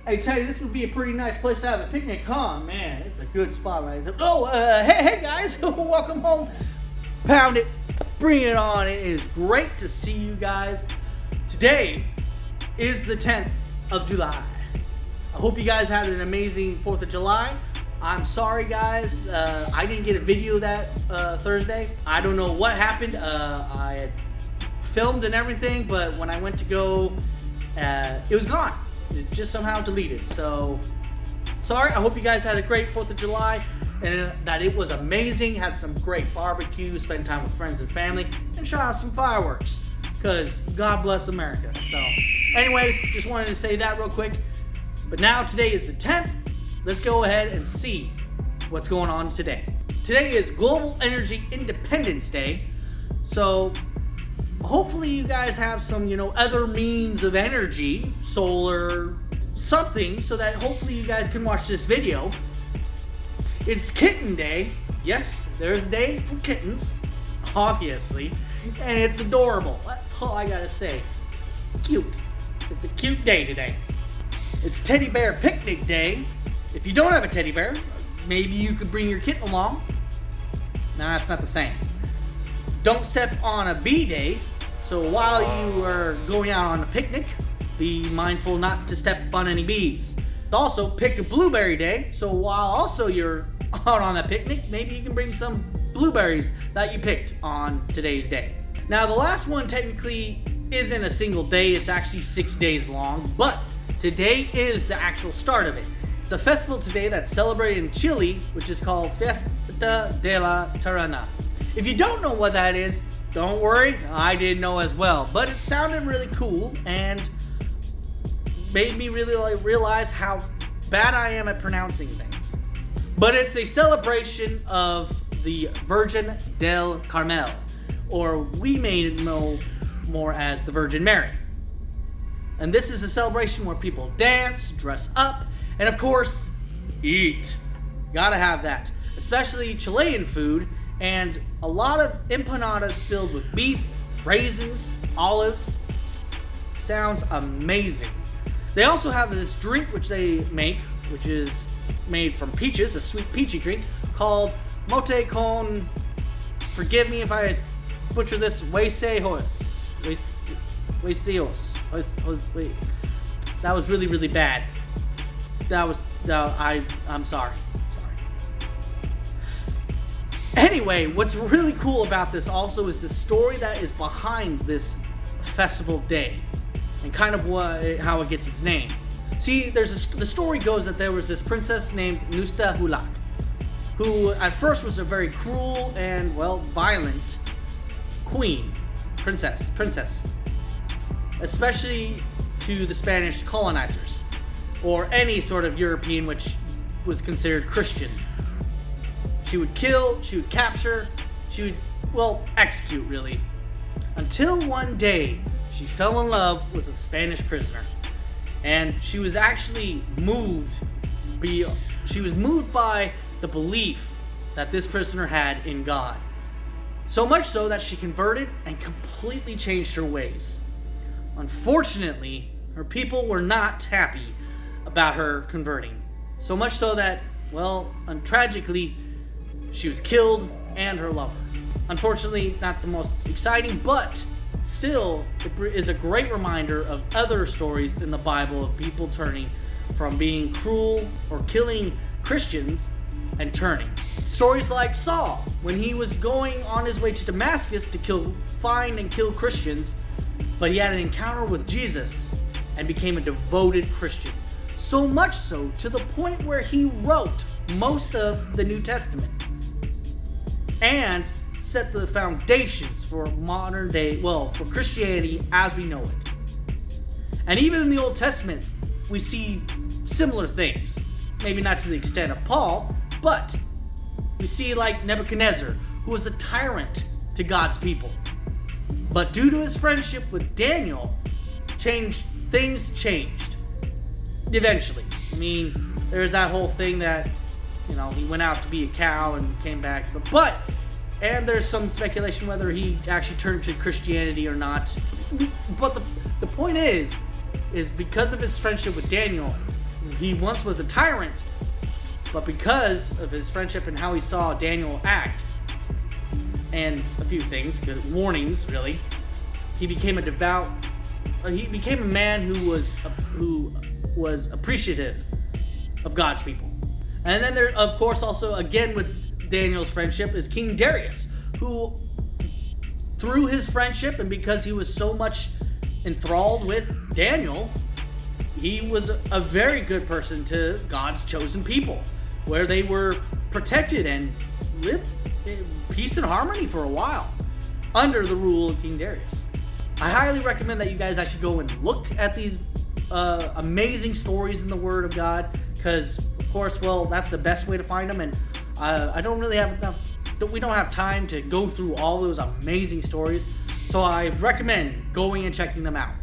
Hey, tell you, this would be a pretty nice place to have a picnic, huh? Man, it's a good spot right there. Oh, hey guys, welcome home. Pound it, bring it on. It is great to see you guys. Today is the 10th of July. I hope you guys had an amazing 4th of July. I'm sorry, guys. I didn't get a video that Thursday. I don't know what happened. I had filmed and everything, but when I went to go, it was gone. It just somehow deleted. So, sorry. I hope you guys had a great 4th of July and that it was amazing. Had some great barbecue, spent time with friends and family, and shot out some fireworks. Because God bless America. So, anyways, just wanted to say that real quick. But now today is the 10th. Let's go ahead and see what's going on today. Today is Global Energy Independence Day. So, hopefully you guys have some, other means of energy, solar, something, so that hopefully you guys can watch this video. It's Kitten Day. Yes, there's a day for kittens, obviously, and it's adorable. That's all I gotta say. Cute. It's a cute day today. It's Teddy Bear Picnic Day. If you don't have a teddy bear, maybe you could bring your kitten along. Nah, it's not the same. Don't step on a bee day. So while you are going out on a picnic, be mindful not to step on any bees. Also, pick a blueberry day. So while also you're out on that picnic, maybe you can bring some blueberries that you picked on today's day. Now, the last one technically isn't a single day. It's actually 6 days long, but today is the actual start of it. It's a festival today that's celebrated in Chile, which is called Fiesta de la Tirana. If you don't know what that is, don't worry, I didn't know as well, but it sounded really cool and made me really realize how bad I am at pronouncing things. But it's a celebration of the Virgin del Carmel, or we may know more as the Virgin Mary. And this is a celebration where people dance, dress up, and of course, eat. Gotta have that, especially Chilean food. And a lot of empanadas filled with beef, raisins, olives. Sounds amazing. They also have this drink which they make, which is made from peaches, a sweet peachy drink, called mote con, forgive me if I butcher this, hueseos. That was really, really bad. I'm sorry. Anyway, what's really cool about this also is the story that is behind this festival day and kind of how it gets its name. See, the story goes that there was this princess named Nusta Hulak, who at first was a very cruel and, violent princess, especially to the Spanish colonizers or any sort of European which was considered Christian. She would kill, she would capture, she would, execute really. Until one day, she fell in love with a Spanish prisoner. And she was actually moved by the belief that this prisoner had in God. So much so that she converted and completely changed her ways. Unfortunately, her people were not happy about her converting. So much so that, tragically, she was killed and her lover. Unfortunately, not the most exciting, but still, it is a great reminder of other stories in the Bible of people turning from being cruel or killing Christians and turning. Stories like Saul, when he was going on his way to Damascus to find and kill Christians, but he had an encounter with Jesus and became a devoted Christian. So much so to the point where he wrote most of the New Testament and set the foundations for modern day, for Christianity as we know it. And even in the Old Testament, we see similar things. Maybe not to the extent of Paul, but we see like Nebuchadnezzar, who was a tyrant to God's people. But due to his friendship with Daniel, things changed. Eventually. There's that whole thing that, he went out to be a cow and came back. And there's some speculation whether he actually turned to Christianity or not. But the point is because of his friendship with Daniel, He once was a tyrant, but because of his friendship and how he saw Daniel act, and a few things, good warnings really, he became a man who was appreciative of God's people. And then there, of course, also again with Daniel's friendship is King Darius, who through his friendship and because he was so much enthralled with Daniel, he was a very good person to God's chosen people, where they were protected and lived in peace and harmony for a while under the rule of King Darius. I highly recommend that you guys actually go and look at these amazing stories in the Word of God, because of course, well, that's the best way to find them, and I don't really have enough. We don't have time to go through all those amazing stories, so I recommend going and checking them out.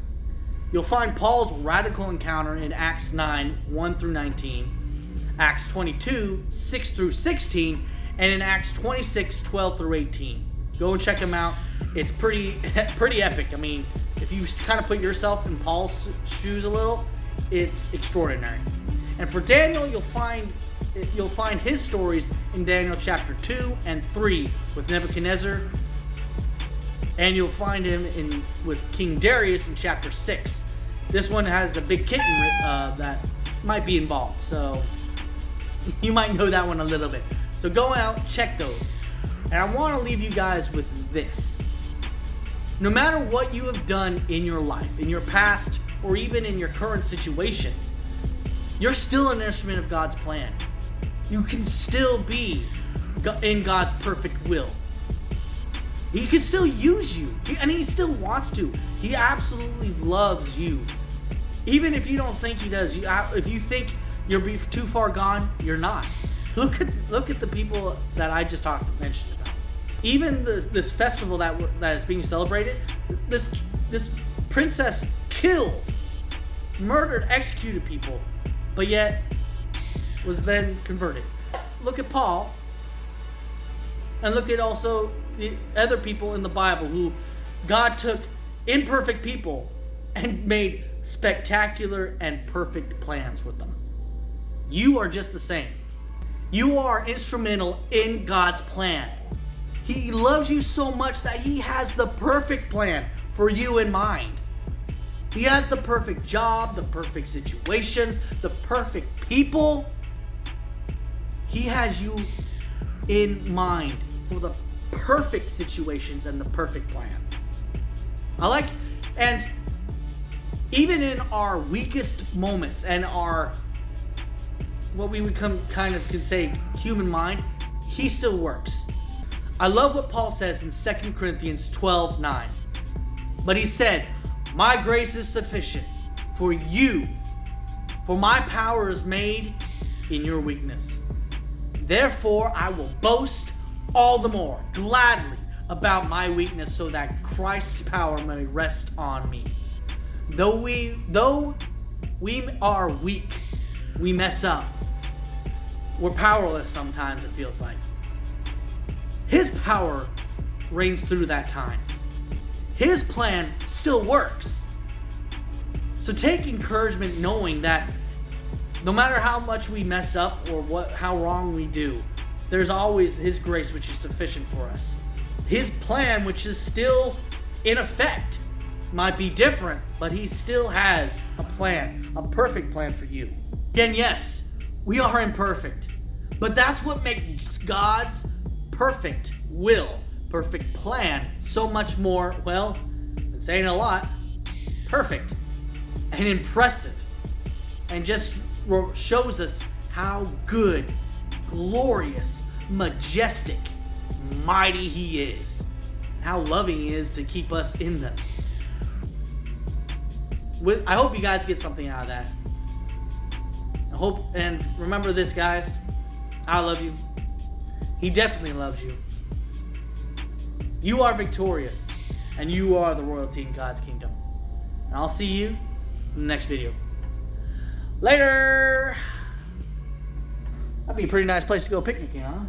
You'll find Paul's radical encounter in Acts 9, 1 through 19, Acts 22, 6 through 16, and in Acts 26, 12 through 18. Go and check them out. It's pretty epic. I mean, if you kind of put yourself in Paul's shoes a little, it's extraordinary. And for Daniel, you'll find his stories in Daniel chapter 2 and 3 with Nebuchadnezzar, and you'll find him with King Darius in chapter 6. This one has a big kitten that might be involved, so you might know that one a little bit. So go out, check those. And I want to leave you guys with this. No matter what you have done in your life, in your past, or even in your current situation, you're still an instrument of God's plan. You can still be in God's perfect will. He can still use you, and he still wants to. He absolutely loves you. Even if you don't think he does, if you think you're too far gone, you're not. Look at the people that I just mentioned about. Even this festival that is being celebrated, this princess killed, murdered, executed people, but yet was then converted. Look at Paul, and look at also the other people in the Bible who God took imperfect people and made spectacular and perfect plans with them. You are just the same. You are instrumental in God's plan. He loves you so much that he has the perfect plan for you in mind. He has the perfect job, the perfect situations, the perfect people. He has you in mind for the perfect situations and the perfect plan. And even in our weakest moments and our, what we would can say human mind, he still works. I love what Paul says in 2 Corinthians 12:9. But he said, "My grace is sufficient for you, for my power is made in your weakness. Therefore I will boast all the more gladly about my weakness, so that Christ's power may rest on me." Though we are weak, we mess up. We're powerless sometimes, it feels like. His power reigns through that time. His plan still works. So take encouragement knowing that no matter how much we mess up or how wrong we do, there's always his grace which is sufficient for us. His plan, which is still in effect, might be different, but he still has a plan, a perfect plan for you. Again, yes, we are imperfect, but that's what makes God's perfect will, perfect plan so much more, well, I'm saying a lot, perfect and impressive, and just shows us how good, glorious, majestic, mighty he is, how loving he is to keep us in them. I hope you guys get something out of that. And remember this, guys, I love you. He definitely loves you. You are victorious, and you are the royalty in God's kingdom. And I'll see you in the next video. Later! That'd be a pretty nice place to go picnicking, huh?